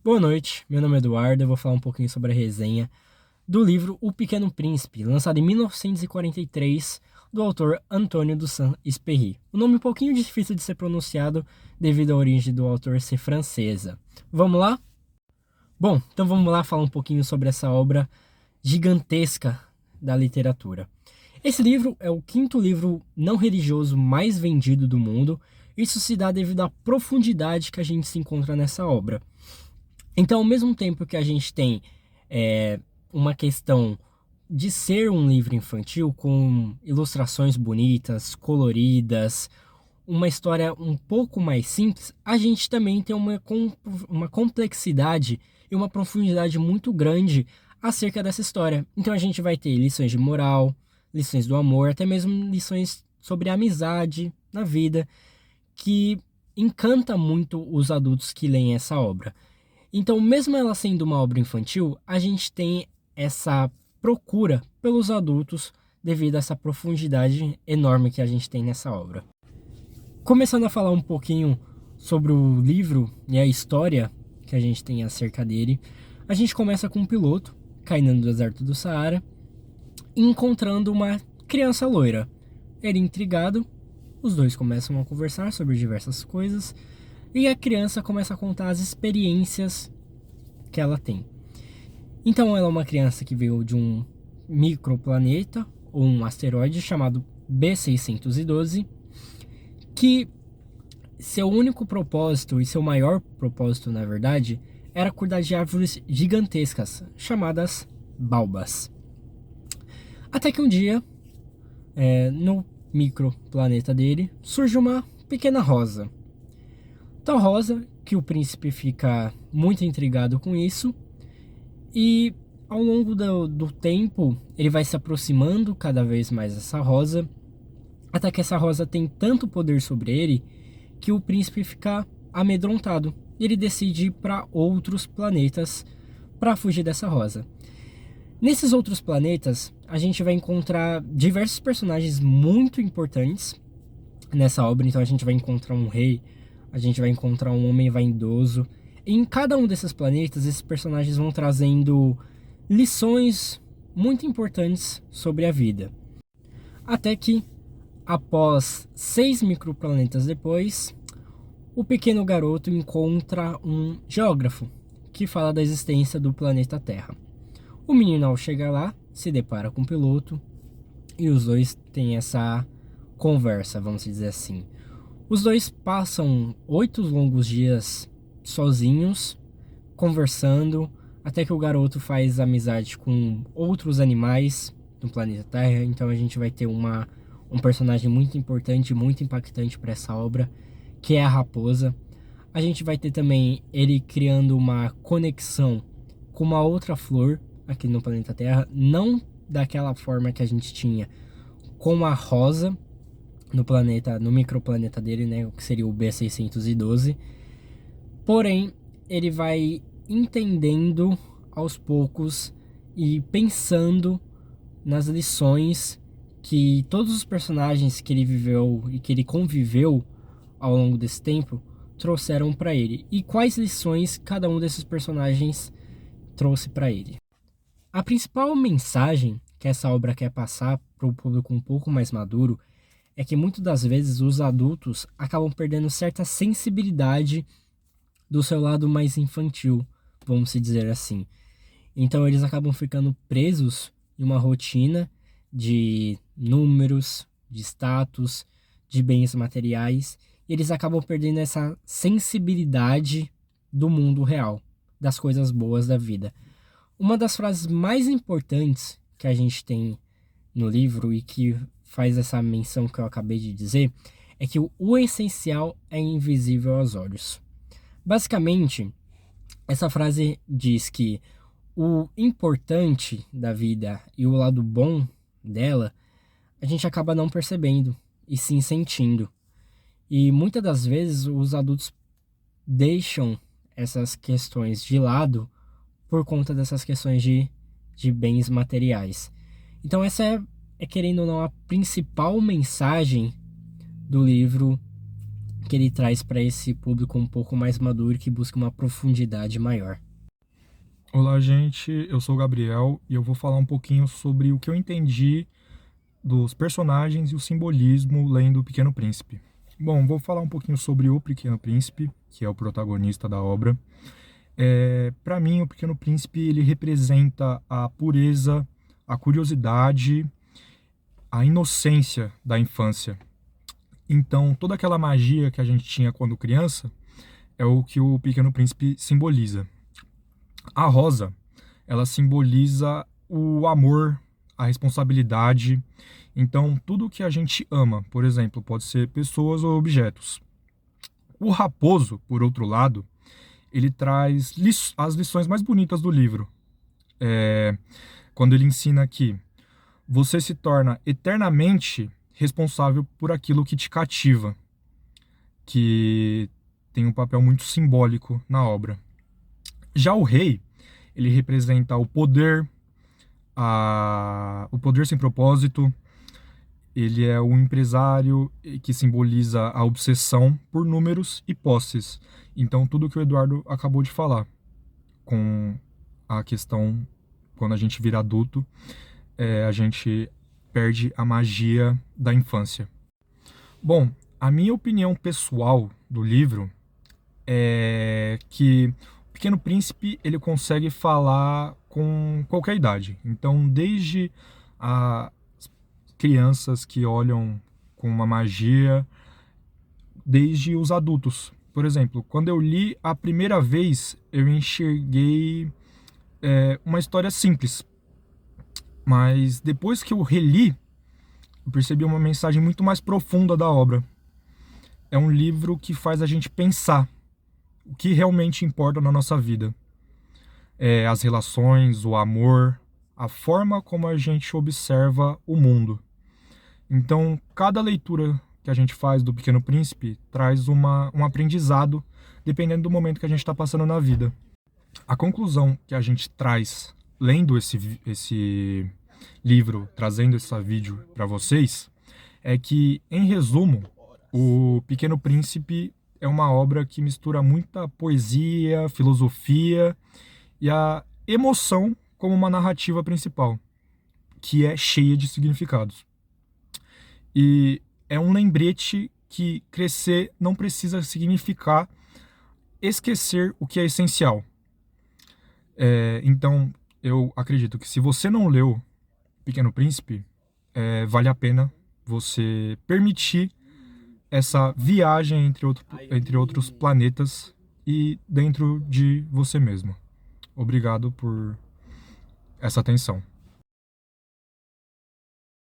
Boa noite, meu nome é Eduardo, eu vou falar um pouquinho sobre a resenha do livro O Pequeno Príncipe, lançado em 1943, do autor Antônio de Saint-Exupéry. O nome é um pouquinho difícil de ser pronunciado devido à origem do autor ser francesa. Vamos lá? Bom, então vamos lá falar um pouquinho sobre essa obra gigantesca da literatura. Esse livro é o quinto livro não religioso mais vendido do mundo. Isso se dá devido à profundidade que a gente se encontra nessa obra. Então, ao mesmo tempo que a gente tem uma questão de ser um livro infantil com ilustrações bonitas, coloridas, uma história um pouco mais simples, a gente também tem uma complexidade e uma profundidade muito grande acerca dessa história. Então a gente vai ter lições de moral, lições do amor, até mesmo lições sobre a amizade na vida, que encanta muito os adultos que leem essa obra. Então, mesmo ela sendo uma obra infantil, a gente tem essa procura pelos adultos devido a essa profundidade enorme que a gente tem nessa obra. Começando a falar um pouquinho sobre o livro e a história que a gente tem acerca dele, a gente começa com um piloto caindo no deserto do Saara e encontrando uma criança loira. Ele intrigado, os dois começam a conversar sobre diversas coisas e a criança começa a contar as experiências que ela tem. Então ela é uma criança que veio de um microplaneta ou um asteroide chamado B612, que seu único propósito e seu maior propósito, na verdade, era cuidar de árvores gigantescas chamadas baobás. Até que um dia, no microplaneta dele, surge uma pequena rosa. Tal rosa que o príncipe fica muito intrigado com isso e ao longo do tempo ele vai se aproximando cada vez mais dessa rosa, até que essa rosa tem tanto poder sobre ele que o príncipe fica amedrontado. Ele decide ir para outros planetas para fugir dessa rosa. Nesses outros planetas a gente vai encontrar diversos personagens muito importantes nessa obra. Então a gente vai encontrar um rei, a gente vai encontrar um homem vaidoso. Em cada um desses planetas, esses personagens vão trazendo lições muito importantes sobre a vida. Até que, após 6 microplanetas depois, o pequeno garoto encontra um geógrafo que fala da existência do planeta Terra. O menino, ao chegar lá, se depara com o piloto e os dois têm essa conversa, vamos dizer assim. Os dois passam 8 longos dias sozinhos, conversando, até que o garoto faz amizade com outros animais do planeta Terra. Então a gente vai ter um personagem muito importante, muito impactante para essa obra, que é a raposa. A gente vai ter também ele criando uma conexão com uma outra flor aqui no planeta Terra, não daquela forma que a gente tinha com a rosa no microplaneta dele, né, que seria o B612. Porém, ele vai entendendo aos poucos e pensando nas lições que todos os personagens que ele viveu e que ele conviveu ao longo desse tempo trouxeram para ele, e quais lições cada um desses personagens trouxe para ele. A principal mensagem que essa obra quer passar para o público um pouco mais maduro é que muitas das vezes os adultos acabam perdendo certa sensibilidade do seu lado mais infantil, vamos dizer assim. Então eles acabam ficando presos em uma rotina de números, de status, de bens materiais, e eles acabam perdendo essa sensibilidade do mundo real, das coisas boas da vida. Uma das frases mais importantes que a gente tem no livro e que faz essa menção que eu acabei de dizer é que o essencial é invisível aos olhos. Basicamente, essa frase diz que o importante da vida e o lado bom dela, a gente acaba não percebendo e sim sentindo. E muitas das vezes os adultos deixam essas questões de lado por conta dessas questões de bens materiais. Então essa querendo ou não, a principal mensagem do livro que ele traz para esse público um pouco mais maduro que busca uma profundidade maior. Olá, gente. Eu sou o Gabriel e eu vou falar um pouquinho sobre o que eu entendi dos personagens e o simbolismo lendo O Pequeno Príncipe. Bom, vou falar um pouquinho sobre o Pequeno Príncipe, que é o protagonista da obra. Para mim, o Pequeno Príncipe ele representa a pureza, a curiosidade, a inocência da infância. Então, toda aquela magia que a gente tinha quando criança é o que o Pequeno Príncipe simboliza. A rosa, ela simboliza o amor, a responsabilidade. Então, tudo que a gente ama, por exemplo, pode ser pessoas ou objetos. O raposo, por outro lado, ele traz as lições mais bonitas do livro. Quando ele ensina que você se torna eternamente responsável por aquilo que te cativa, que tem um papel muito simbólico na obra. Já o rei, ele representa o poder sem propósito. Ele é um empresário que simboliza a obsessão por números e posses. Então, tudo que o Eduardo acabou de falar, com a questão, quando a gente vira adulto, a gente perde a magia da infância. Bom, a minha opinião pessoal do livro é que o Pequeno Príncipe ele consegue falar com qualquer idade. Então, desde as crianças que olham com uma magia, desde os adultos. Por exemplo, quando eu li a primeira vez, eu enxerguei uma história simples. Mas depois que eu reli, eu percebi uma mensagem muito mais profunda da obra. É um livro que faz a gente pensar o que realmente importa na nossa vida. As relações, o amor, a forma como a gente observa o mundo. Então, cada leitura que a gente faz do Pequeno Príncipe traz um aprendizado, dependendo do momento que a gente está passando na vida. A conclusão que a gente traz lendo esse livro, trazendo esse vídeo para vocês, é que, em resumo, o Pequeno Príncipe é uma obra que mistura muita poesia, filosofia e a emoção como uma narrativa principal, que é cheia de significados. E é um lembrete que crescer não precisa significar esquecer o que é essencial. Então, eu acredito que se você não leu Pequeno Príncipe, vale a pena você permitir essa viagem entre outros planetas e dentro de você mesmo. Obrigado por essa atenção.